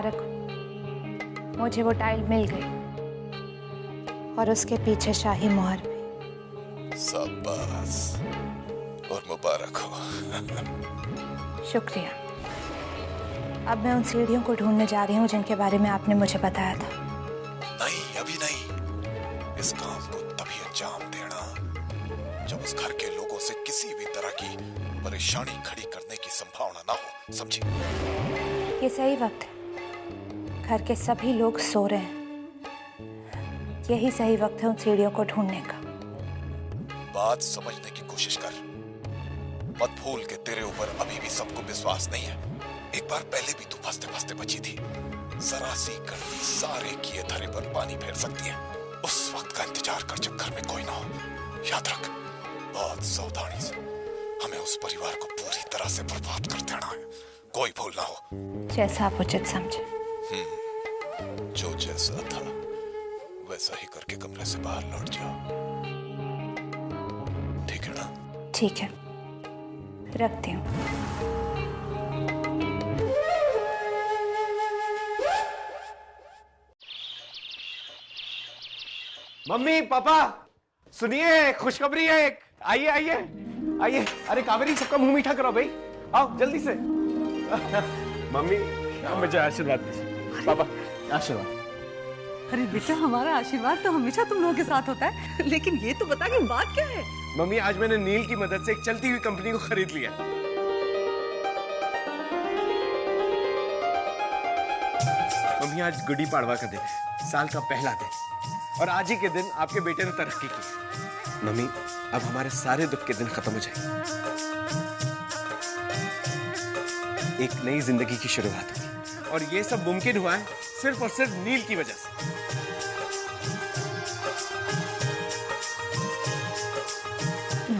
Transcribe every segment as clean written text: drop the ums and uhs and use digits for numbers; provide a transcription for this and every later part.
मुबारक हो, मुझे वो टाइल मिल गई और उसके पीछे शाही मोहर भी। शाबाश और मुबारक हो। शुक्रिया। अब मैं उन सीढ़ियों को ढूंढने जा रही हूँ जिनके बारे में आपने मुझे बताया था। नहीं, अभी नहीं। इस काम को तभी अंजाम देना जब उस घर के लोगों से किसी भी तरह की परेशानी खड़ी करने की संभावना ना हो, समझी? ये सही वक्त है, घर के सभी लोग सो रहे हैं, यही सही वक्त है उन सीढ़ियों को ढूंढने का। बात समझने की कोशिश कर। मत भूल के तेरे ऊपर अभी भी सबको विश्वास नहीं है। एक बार पहले भी तू फंसते फंसते बची थी। जरा सी गलती सारे किए धरे पर पानी फेर सकती है। उस वक्त का इंतजार कर जब घर में कोई ना हो। याद रख, बहुत सावधानी से हमें उस परिवार को पूरी तरह से बर्बाद कर देना है, कोई भूल ना हो। जैसा आप उचित समझे। जो जैसा था वैसा ही करके कमरे से बाहर लौट जाओ, ठीक है ना? ठीक है, रखती हूँ। मम्मी पापा सुनिए, खुशखबरी है एक। आइए आइए आइए। अरे कावेरी, सबका मुंह मीठा करो भाई, आओ जल्दी से। मम्मी मुझे आशीर्वाद दीजिए। पापा आशीर्वाद। अरे बेटा, हमारा आशीर्वाद तो हमेशा तुम लोगों के साथ होता है, लेकिन ये तो बता कि बात क्या है? मम्मी, आज मैंने नील की मदद से एक चलती हुई कंपनी को खरीद लिया। मम्मी, आज गुड़ी पाड़वा का दिन है, साल का पहला दिन, और आज ही के दिन आपके बेटे ने तरक्की की। मम्मी, अब हमारे सारे दुख के दिन खत्म हो जाएंगे। एक नई जिंदगी की शुरुआत हुई, और ये सब मुमकिन हुआ है सिर्फ और सिर्फ नील की वजह से।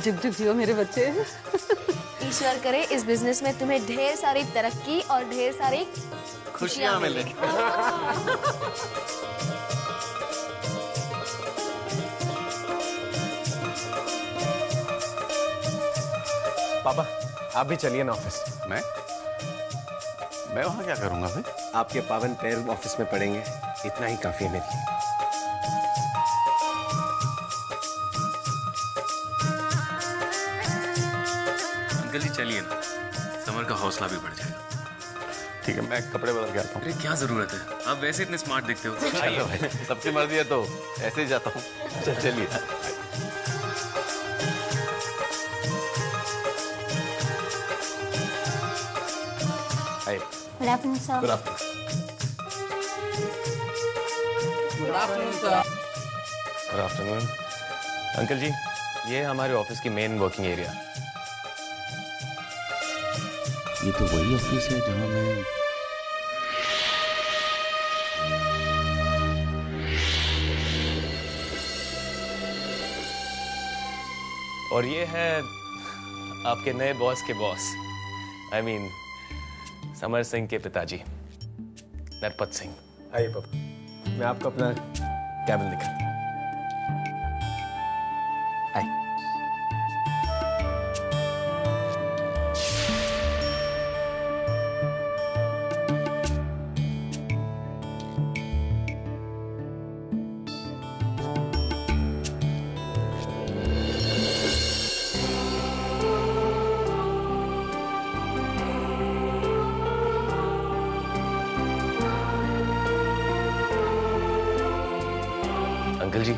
जुग जुग जियो मेरे बच्चे। ईश्वर करे इस बिजनेस में तुम्हें ढेर सारी तरक्की और ढेर सारी खुशियां मिले। पापा, आप भी चलिए ना ऑफिस। मैं वहां क्या करूंगा भाई? आपके पावन पैर ऑफिस में पड़ेंगे, इतना ही काफी है मेरे लिए। अंकल जी चलिए ना, समर का हौसला भी बढ़ जाएगा। ठीक है, मैं कपड़े बदल के आता हूँ। अरे क्या जरूरत है, आप वैसे इतने स्मार्ट दिखते हो। चलो भाई, सबकी मर्जी है तो ऐसे ही जाता हूँ। चलिए। Good afternoon, sir. Good afternoon. Good afternoon sir. Good afternoon. Uncle ji, ये है हमारे ऑफिस की मेन वर्किंग एरिया। ये तो वही ऑफिस है जहां मैं और ये है आपके नए बॉस के boss, I mean Samar Singh के पिताजी, नरपत सिंह। आइए पापा, मैं आपको अपना कैबिन दिखाता हूँ। आइए। अंकल जी,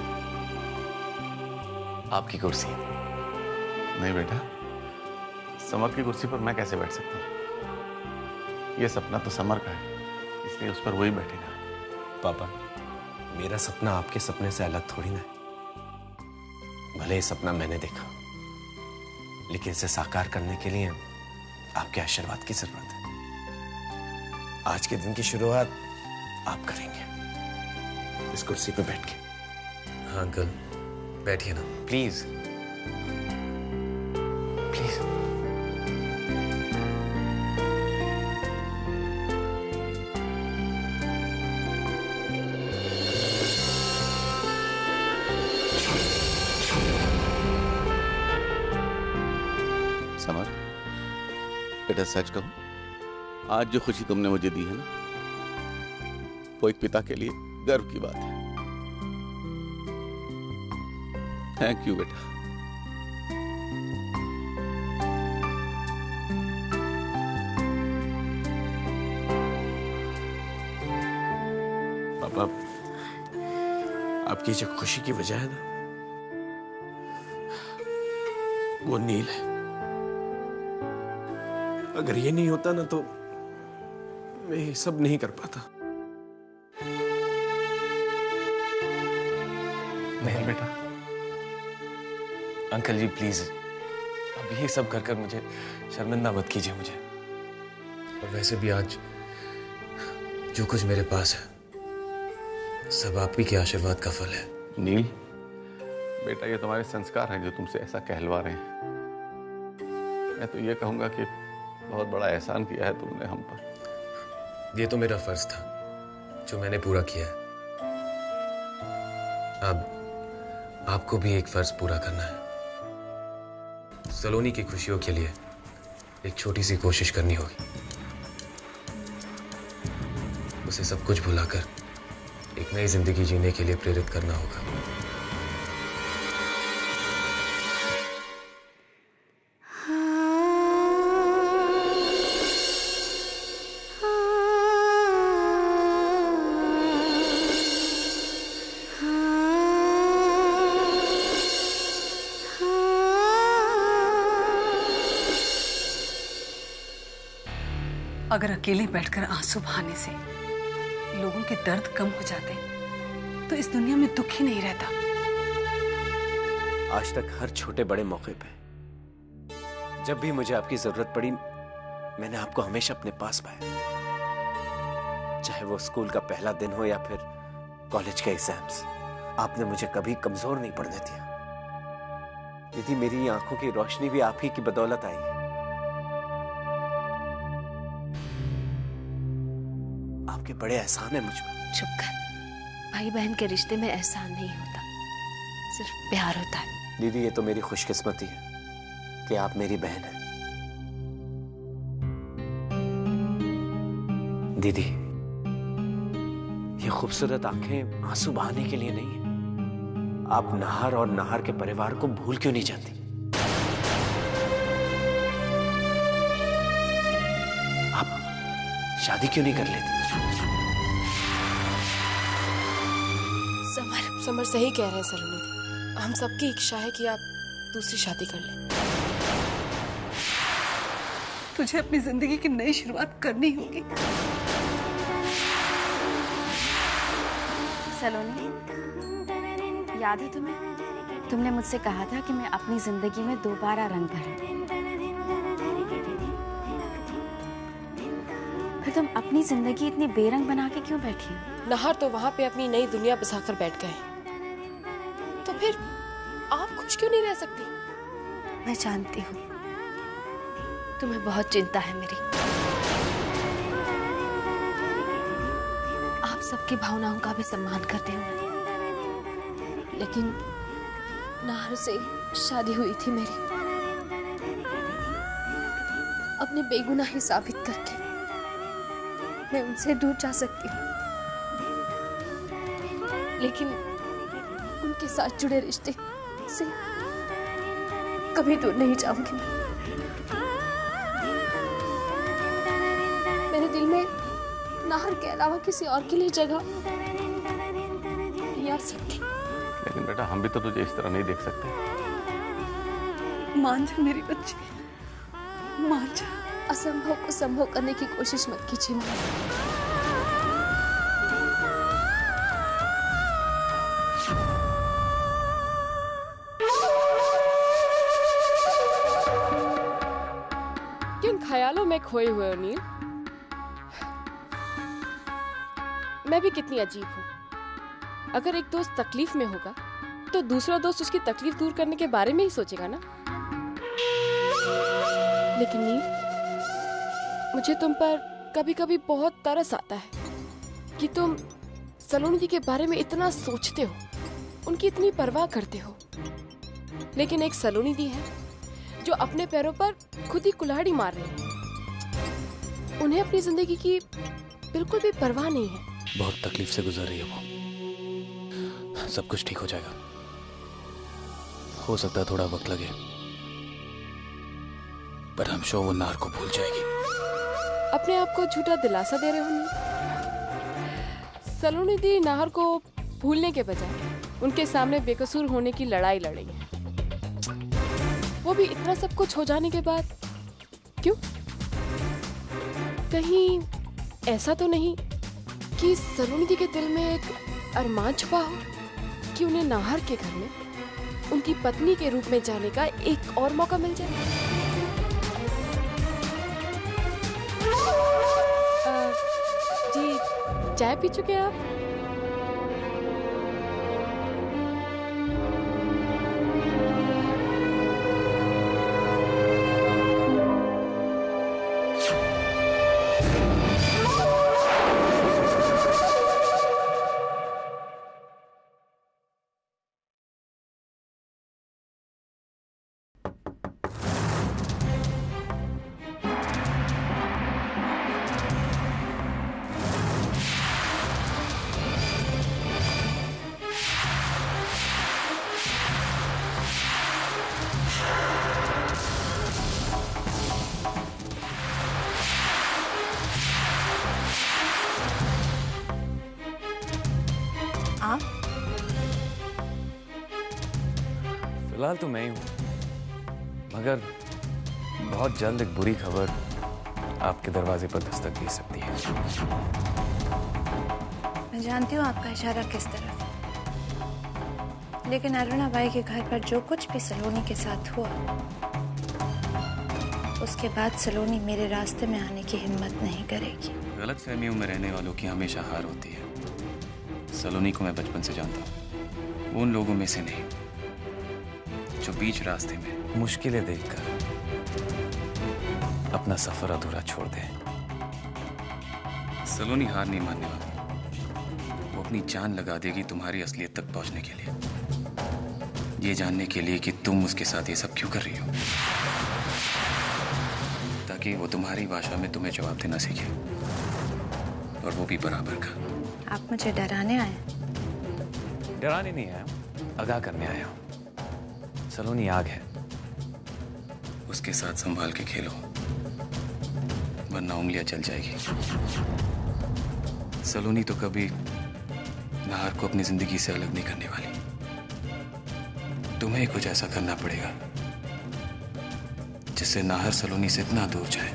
आपकी कुर्सी। नहीं बेटा, समर की कुर्सी पर मैं कैसे बैठ सकता हूँ? ये सपना तो समर का है, इसलिए उस पर वही बैठेगा। पापा, मेरा सपना आपके सपने से अलग थोड़ी ना है। भले ये सपना मैंने देखा, लेकिन इसे साकार करने के लिए आपके आशीर्वाद की जरूरत है। आज के दिन की शुरुआत आप करेंगे, इस कुर्सी पे बैठ के। हाँ अंकल, बैठिए ना प्लीज प्लीज। समर, बेटा सच कहो, आज जो खुशी तुमने मुझे दी है ना, वो एक पिता के लिए गर्व की बात है। थैंक यू बेटा। पापा, आपकी जो खुशी की वजह है ना, वो नील है। अगर ये नहीं होता ना तो मैं ये सब नहीं कर पाता। नहीं बेटा, अंकल जी प्लीज, अब ये सब कर कर मुझे शर्मिंदा मत कीजिए मुझे। और वैसे भी आज जो कुछ मेरे पास है सब आप ही के आशीर्वाद का फल है। नील बेटा, ये तुम्हारे संस्कार हैं जो तुमसे ऐसा कहलवा रहे हैं। मैं तो ये कहूंगा कि बहुत बड़ा एहसान किया है तुमने हम पर। ये तो मेरा फर्ज था जो मैंने पूरा किया है। अब आपको भी एक फर्ज पूरा करना है। सलोनी की खुशियों के लिए एक छोटी सी कोशिश करनी होगी। उसे सब कुछ भुलाकर एक नई जिंदगी जीने के लिए प्रेरित करना होगा। अगर अकेले बैठकर आंसू बहाने से लोगों के दर्द कम हो जाते तो इस दुनिया में दुख ही नहीं रहता। आज तक हर छोटे बड़े मौके पे जब भी मुझे आपकी जरूरत पड़ी, मैंने आपको हमेशा अपने पास पाया। चाहे वो स्कूल का पहला दिन हो या फिर कॉलेज के एग्जाम्स, आपने मुझे कभी कमजोर नहीं पड़ने दिया। दीदी, मेरी आंखों की रोशनी भी आप ही की बदौलत आई। आपके बड़े एहसान है मुझ पर। चुप कर। भाई बहन के रिश्ते में एहसान नहीं होता, सिर्फ प्यार होता है। दीदी, ये तो मेरी खुशकिस्मती है कि आप मेरी बहन हैं। दीदी, ये खूबसूरत आंखें आंसू बहाने के लिए नहीं है। आप नाहर और नाहर के परिवार को भूल क्यों नहीं जाती? आप शादी क्यों नहीं कर लेती? समर सही कह रहे हैं सलोनी दी। हम सबकी इच्छा है कि आप दूसरी शादी कर लें। तुझे अपनी जिंदगी की नई शुरुआत करनी होगी। सलोनी, याद है तुम्हें? तुमने मुझसे कहा था कि मैं अपनी जिंदगी में दोबारा रंग भरूं। फिर तुम अपनी जिंदगी इतनी बेरंग बना के क्यों बैठी हो? नाहर तो वहां पे अपनी नई दुनिया बसाकर बैठ गए, तो फिर आप खुश क्यों नहीं रह सकती? मैं जानती हूँ तुम्हें बहुत चिंता है मेरी। आप सबकी भावनाओं का भी सम्मान करते हो, लेकिन नाहर से शादी हुई थी मेरी। अपनी बेगुनाही साबित करके मैं उनसे दूर जा सकती हूँ, लेकिन उनके साथ जुड़े रिश्ते से कभी दूर नहीं जाऊंगी। मेरे दिल में नाहर के अलावा किसी और के लिए जगह नहीं आ सकती। लेकिन बेटा, हम भी तो तुझे इस तरह नहीं देख सकते। मान जा मेरी बच्ची, मान जा। असंभव को संभव करने की कोशिश मत कीजिए माँ। किन ख्यालों में खोए हुए हो नील? मैं भी कितनी अजीब हूँ। अगर एक दोस्त तकलीफ में होगा तो दूसरा दोस्त उसकी तकलीफ दूर करने के बारे में ही सोचेगा ना। लेकिन नील, मुझे तुम पर कभी कभी बहुत तरस आता है कि तुम सलोनी जी के बारे में इतना सोचते हो, उनकी इतनी परवाह करते हो, लेकिन एक सलोनी दी है जो अपने पैरों पर खुद ही कुल्हाड़ी मार रही है। उन्हें अपनी जिंदगी की बिल्कुल भी परवाह नहीं है। बहुत तकलीफ से गुजर रही है वो। सब कुछ ठीक हो जाएगा। हो सकता है थोड़ा वक्त लगे, पर हम श्योर वो नाहर को भूल जाएगी। अपने आप को झूठा दिलासा दे रहे हो नहीं? सलोनी दी नाहर को भूलने के बजाय उनके सामने बेकसूर होने की लड़ाई लड़ी है, वो भी इतना सब कुछ हो जाने के बाद। क्यों? कहीं ऐसा तो नहीं कि सलोनी दी के दिल में एक अरमान छुपा हो कि उन्हें नाहर के घर में उनकी पत्नी के रूप में जाने का एक और मौका मिल जाए? जी, चाय पी चुके हैं आप? फिलहाल तो मैं ही हूं, मगर बहुत जल्द एक बुरी खबर आपके दरवाजे पर दस्तक दे सकती है। मैं जानती हूँ आपका इशारा किस तरफ, लेकिन अरुणा बाई के घर पर जो कुछ भी सलोनी के साथ हुआ, उसके बाद सलोनी मेरे रास्ते में आने की हिम्मत नहीं करेगी। गलतफहमियों में रहने वालों की हमेशा हार होती है। सलोनी को मैं बचपन से जानता हूँ, उन लोगों में से नहीं जो बीच रास्ते में मुश्किलें देखकर अपना सफर अधूरा छोड़ दे। सलोनी हार नहीं मानने वाली, वो अपनी जान लगा देगी तुम्हारी असलियत तक पहुंचने के लिए, ये जानने के लिए कि तुम उसके साथ ये सब क्यों कर रही हो, ताकि वो तुम्हारी भाषा में तुम्हें जवाब देना सीखे, और वो भी बराबर का। आप मुझे डराने आए? डराने नहीं आया, आगाह करने आया हूं। सलोनी आग है, उसके साथ संभाल के खेलो, वरना उंगलियां जल जाएगी। सलोनी तो कभी नाहर को अपनी जिंदगी से अलग नहीं करने वाली। तुम्हें कुछ ऐसा करना पड़ेगा जिससे नाहर सलोनी से इतना दूर जाए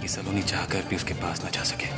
कि सलोनी चाहकर भी उसके पास ना जा सके।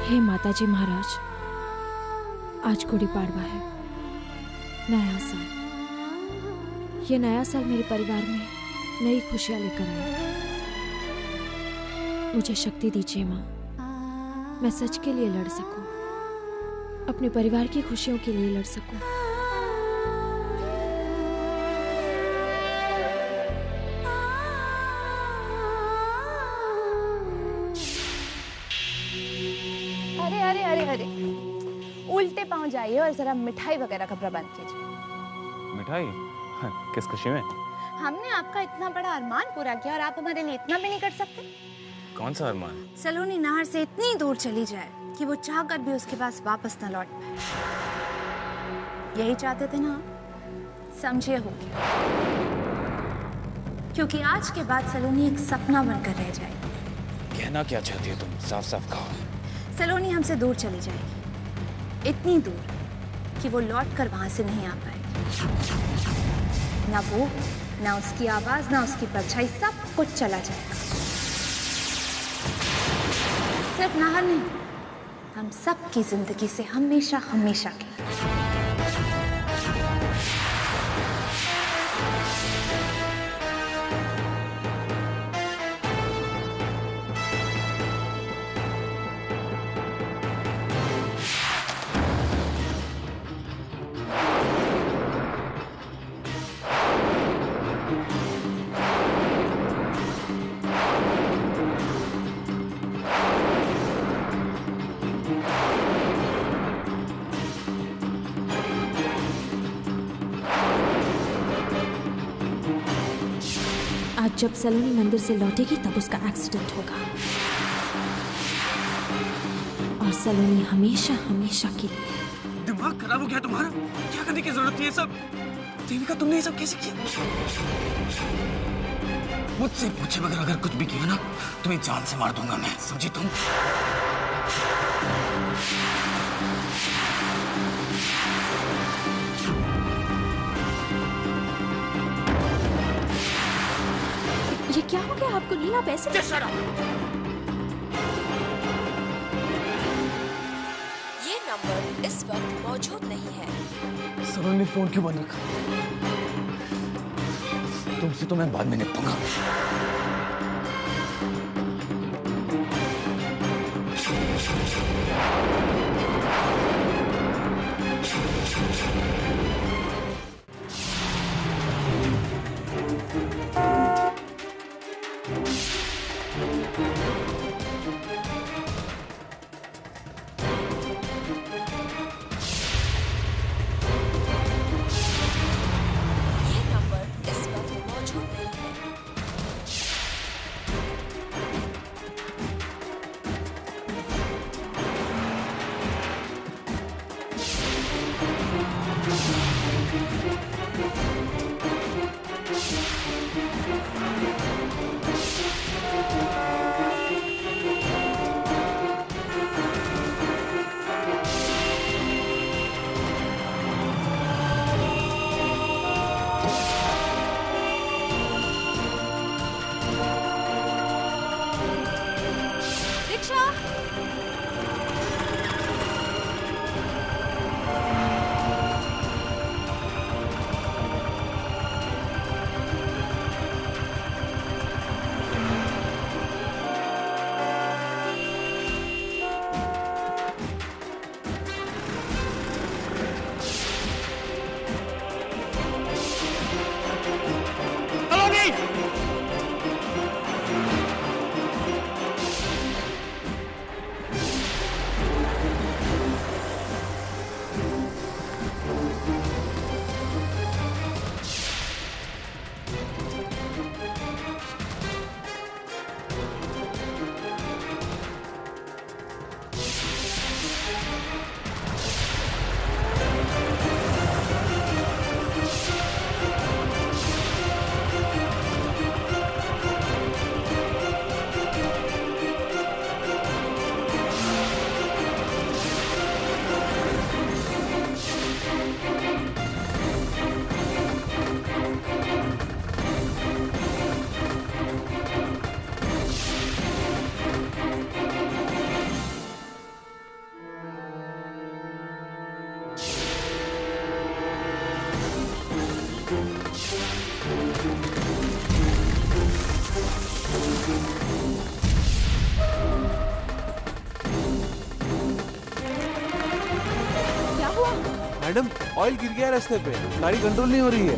हे माताजी महाराज, आज गुड़ी पाड़वा है, नया साल। ये नया साल मेरे परिवार में नई खुशियां लेकर आए। मुझे शक्ति दीजिए माँ, मैं सच के लिए लड़ सकूं, अपने परिवार की खुशियों के लिए लड़ सकूं। अरे अरे अरे अरे, उल्टे पांव जाइए और जरा मिठाई वगैरह का प्रबंध कीजिए। मिठाई? हाँ, किस खुशी में? हमने आपका इतना बड़ा अरमान पूरा किया और आप हमारे लिए इतना भी नहीं कर सकते? कौन सा अरमान? सलोनी नाहर से इतनी दूर चली जाए कि वो चाहकर भी उसके पास वापस न लौट पाए। यही चाहते थे ना आप? समझिए हो, क्योंकि आज के बाद सलोनी एक सपना बनकर रह जाएगी। कहना क्या चाहती हो तुम? साफ साफ कहो। सलोनी हमसे दूर चली जाएगी, इतनी दूर कि वो लौट कर वहां से नहीं आ पाएगी। ना वो, ना उसकी आवाज, ना उसकी परछाई, सब कुछ चला जाएगा। सिर्फ नाहर नहीं, हम सब की जिंदगी से हमेशा हमेशा की। आज जब सलोनी मंदिर से लौटेगी तब उसका एक्सीडेंट होगा और सलोनी हमेशा हमेशा के लिए। दिमाग खराब हो गया तुम्हारा? क्या करने की जरूरत थी ये सब? देविका, तुमने ये सब कैसे किया? मुझसे पूछे बगैर अगर कुछ भी किया ना, तुम्हें जान से मार दूंगा मैं, समझी तुम? ये क्या हो गया आपको? लीना पैसे? ये नंबर इस वक्त मौजूद नहीं है। सलोनी ने फोन क्यों बंद रखा? तुमसे तो मैं बाद में निपटूंगा। मैडम, ऑयल गिर गया रास्ते पे, गाड़ी कंट्रोल नहीं हो रही है।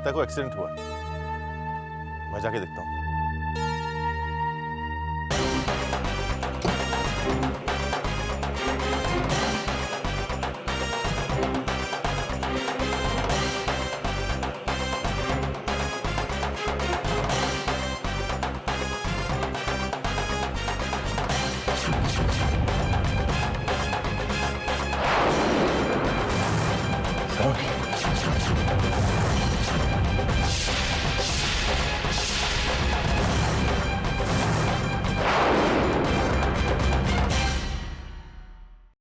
लगता है कोई एक्सीडेंट हुआ है। मैं जाके देखता हूँ।